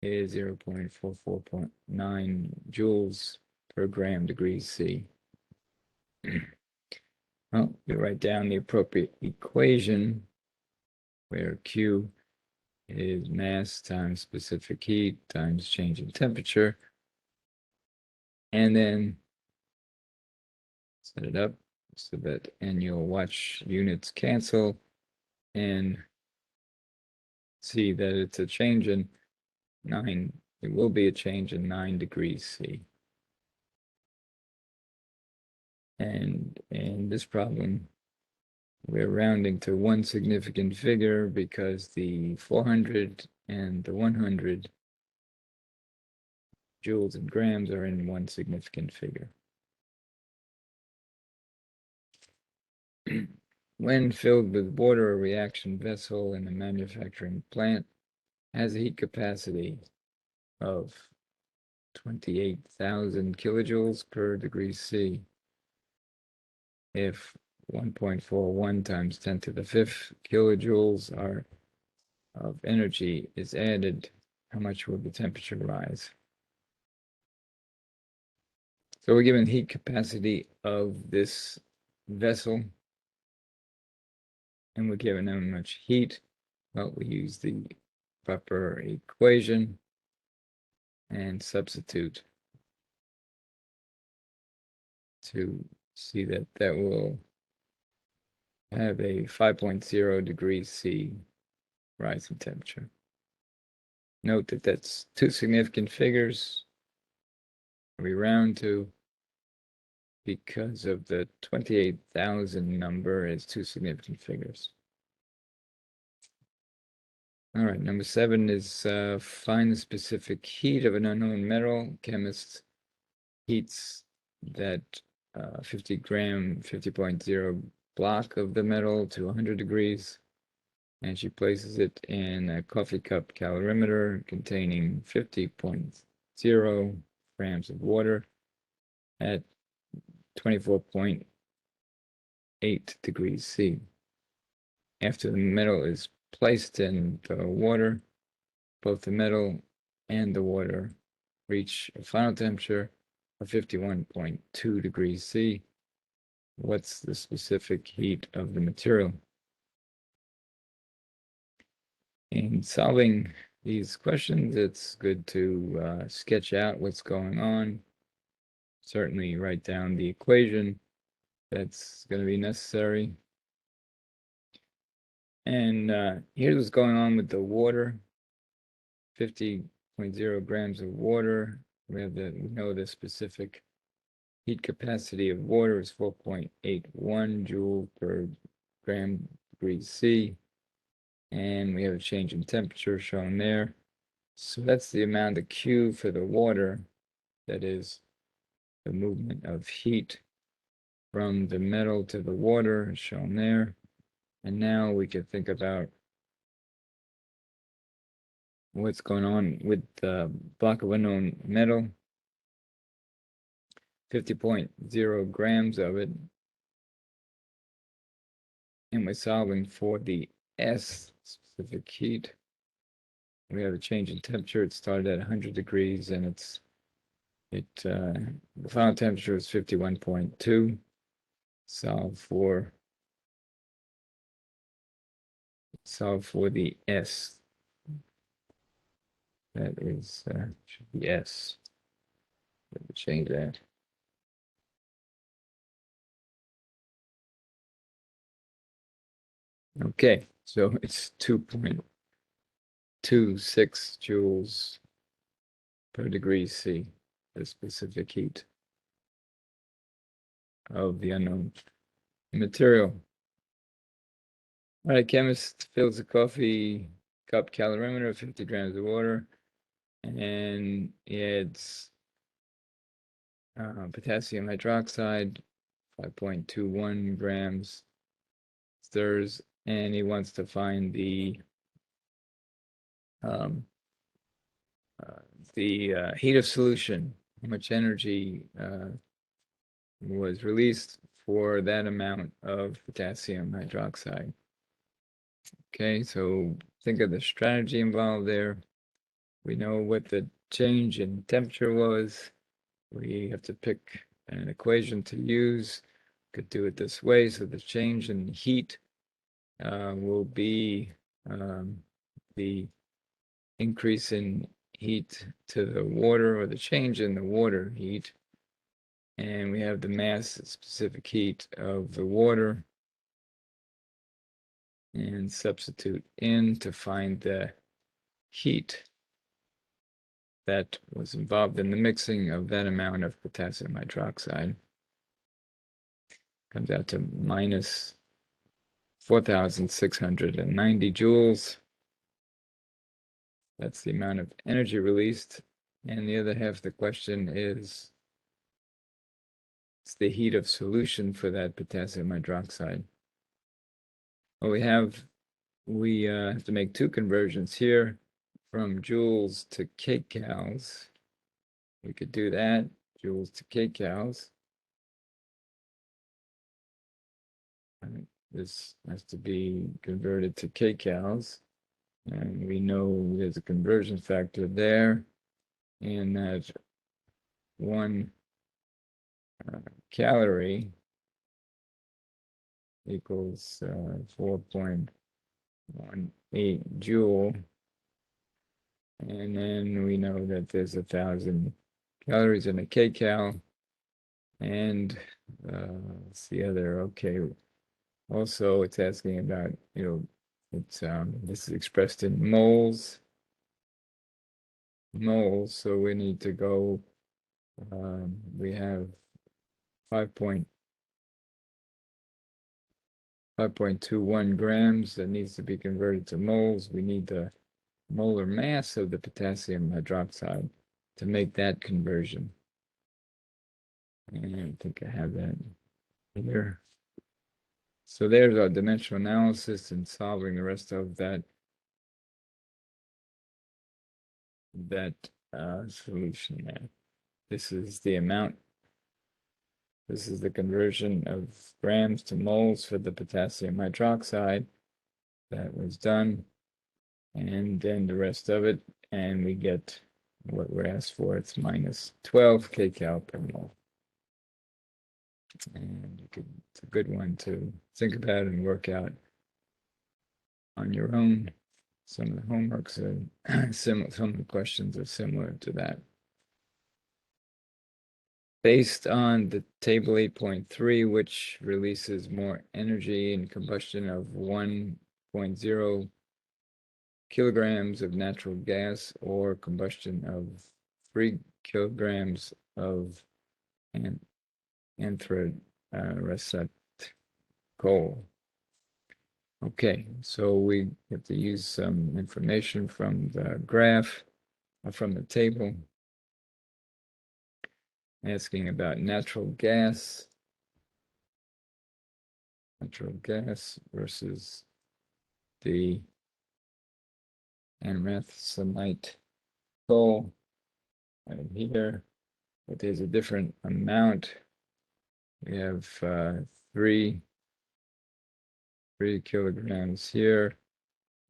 is 0.44.9 joules per gram degrees C. Well, we write down the appropriate equation where Q is mass times specific heat times change in temperature, and then set it up so that, and you'll watch units cancel and see that it's a change in 9, it will be a change in 9 degrees C. And in this problem, we're rounding to one significant figure because the 400 and the 100 joules and grams are in one significant figure. When filled with water, a reaction vessel in a manufacturing plant has a heat capacity of 28,000 kilojoules per degree C. If 1.41 times 10 to the 5th kilojoules of energy is added, how much will the temperature rise? So we're given heat capacity of this vessel, and we're given how much heat. Well, we use the proper equation and substitute to see that that will have a 5.0 degrees C rise in temperature. Note that that's two significant figures we round to because of the 28,000 number is two significant figures. All right, number 7 is find the specific heat of an unknown metal. Chemist heats that 50.0 block of the metal to 100 degrees, and she places it in a coffee cup calorimeter containing 50.0 grams of water at 24.8 degrees C. After the metal is placed in the water, both the metal and the water reach a final temperature of 51.2 degrees C. What's the specific heat of the material? In solving these questions, it's good to sketch out what's going on. Certainly write down the equation that's going to be necessary. And here's what's going on with the water. 50.0 grams of water. We know the specific heat capacity of water is 4.81 joule per gram degrees C. And we have a change in temperature shown there. So that's the amount of Q for the water, that is the movement of heat from the metal to the water shown there. And now we can think about what's going on with the block of unknown metal. 50.0 grams of it. And we're solving for the S specific heat. We have a change in temperature. It started at 100 degrees and the final temperature is 51.2. Solve for the S. That is should be S. Let me change that. Okay, so it's 2.26 joules per degree C, the specific heat of the unknown material. All right, chemist fills a coffee cup calorimeter, 50 grams of water, and adds potassium hydroxide, 5.21 grams, stirs and he wants to find um, heat of solution, how much energy was released for that amount of potassium hydroxide. Okay, so think of the strategy involved there. We know what the change in temperature was. We have to pick an equation to use. Could do it this way. So the change in heat will be the increase in heat to the water, or the change in the water heat. And we have the mass specific heat of the water, and substitute in to find the heat that was involved in the mixing of that amount of potassium hydroxide. Comes out to minus 4,690 joules. That's the amount of energy released. And the other half of the question is, it's the heat of solution for that potassium hydroxide. Well, we have to make two conversions here from joules to kcals. We could do that, joules to kcals. This has to be converted to kcals. And we know there's a conversion factor there, and that 1 calorie equals 4.18 joule. And then we know that there's 1,000 calories in a kcal. And what's the other? Okay. Also, it's asking about, it's this is expressed in moles. So we need to go, we have 5.21 grams that needs to be converted to moles. We need the molar mass of the potassium hydroxide to make that conversion. And I think I have that here. So there's our dimensional analysis and solving the rest of that solution there. This is the amount. This is the conversion of grams to moles for the potassium hydroxide that was done. And then the rest of it, and we get what we're asked for. It's minus 12 kcal per mole. And it's a good one to think about and work out on your own. Some of the homeworks are similar, some of the questions are similar to that. Based on the table 8.3, which releases more energy in combustion of 1.0 kilograms of natural gas, or combustion of 3 kilograms of anthracite coal. Okay, so we have to use some information from the graph, from the table, asking about natural gas versus the anthracite coal right here. But there's a different amount. We have 3 kilograms here,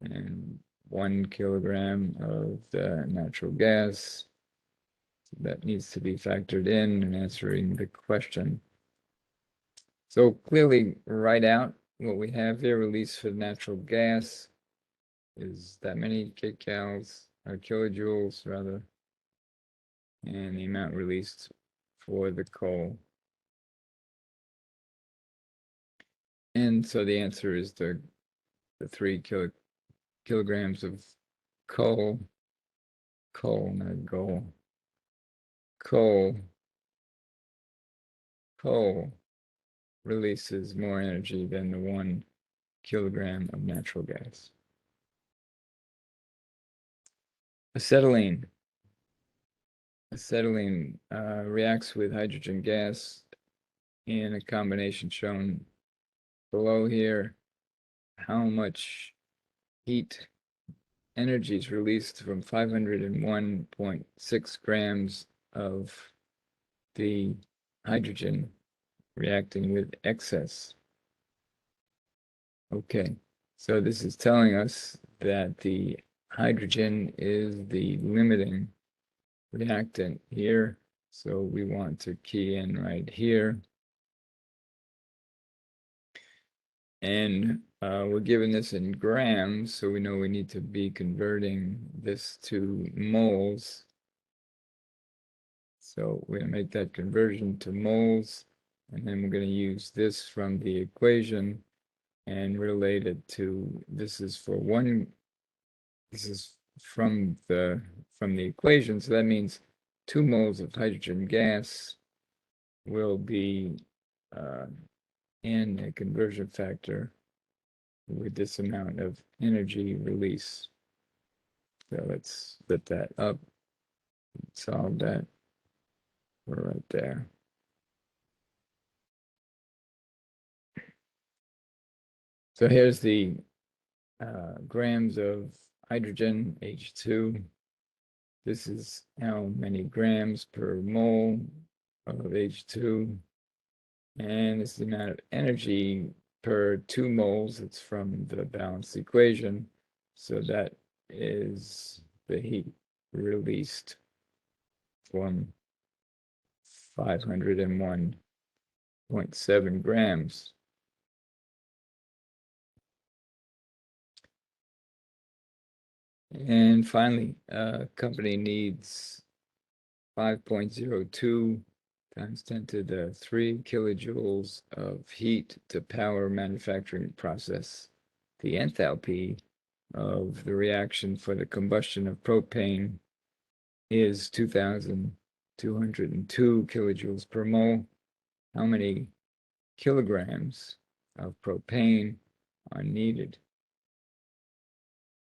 and 1 kilogram of the natural gas. That needs to be factored in answering the question. So clearly write out what we have here. Release for natural gas is that many kcals, or kilojoules rather, and the amount released for the coal. And so the answer is the 3 kilograms of coal, not gold, coal releases more energy than the 1 kilogram of natural gas. Acetylene reacts with hydrogen gas in a combination shown below here. how much heat energy is released from 501.6 grams of the hydrogen reacting with excess. Okay, so this is telling us that the hydrogen is the limiting reactant here. So we want to key in right here. And we're given this in grams, so we know we need to be converting this to moles. So we're going to make that conversion to moles, and then we're going to use this from the equation and relate it to, this is from the equation, so that means 2 moles of hydrogen gas will be in a conversion factor with this amount of energy release. So let's split that up, solve that. We're right there. So here's the grams of hydrogen, H2. This is how many grams per mole of H2. And this is the amount of energy per 2 moles. It's from the balanced equation. So that is the heat released from 501.7 grams. And finally, company needs 5.02 times 10 to the 3 kilojoules of heat to power manufacturing process. The enthalpy of the reaction for the combustion of propane is 2,202 kilojoules per mole. How many kilograms of propane are needed?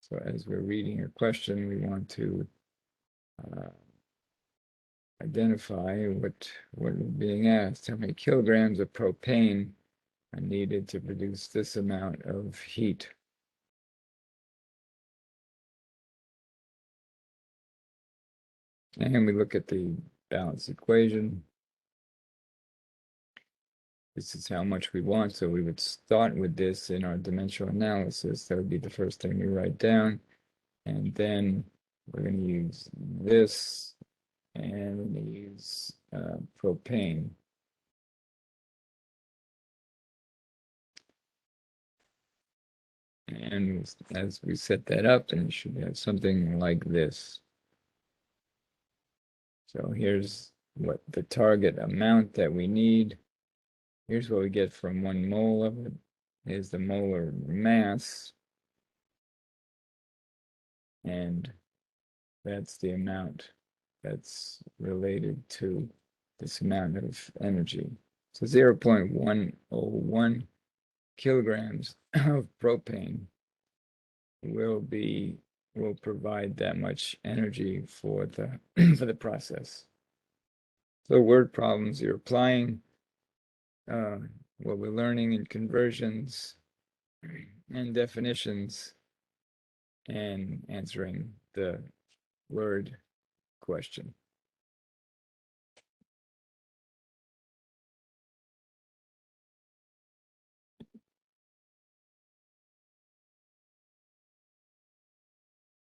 So as we're reading your question, we want to identify what we're being asked. How many kilograms of propane are needed to produce this amount of heat? And we look at the balance equation. This is how much we want, so we would start with this in our dimensional analysis. That would be the first thing we write down. And then we're going to use this, and we're going to use propane. And as we set that up, and you should have something like this. So here's what the target amount that we need. Here's what we get from 1 mole of it. Here's the molar mass. And that's the amount that's related to this amount of energy. So 0.101 kilograms of propane will provide that much energy for the for the process. So word problems, you're applying what we're learning in conversions and definitions and answering the word question.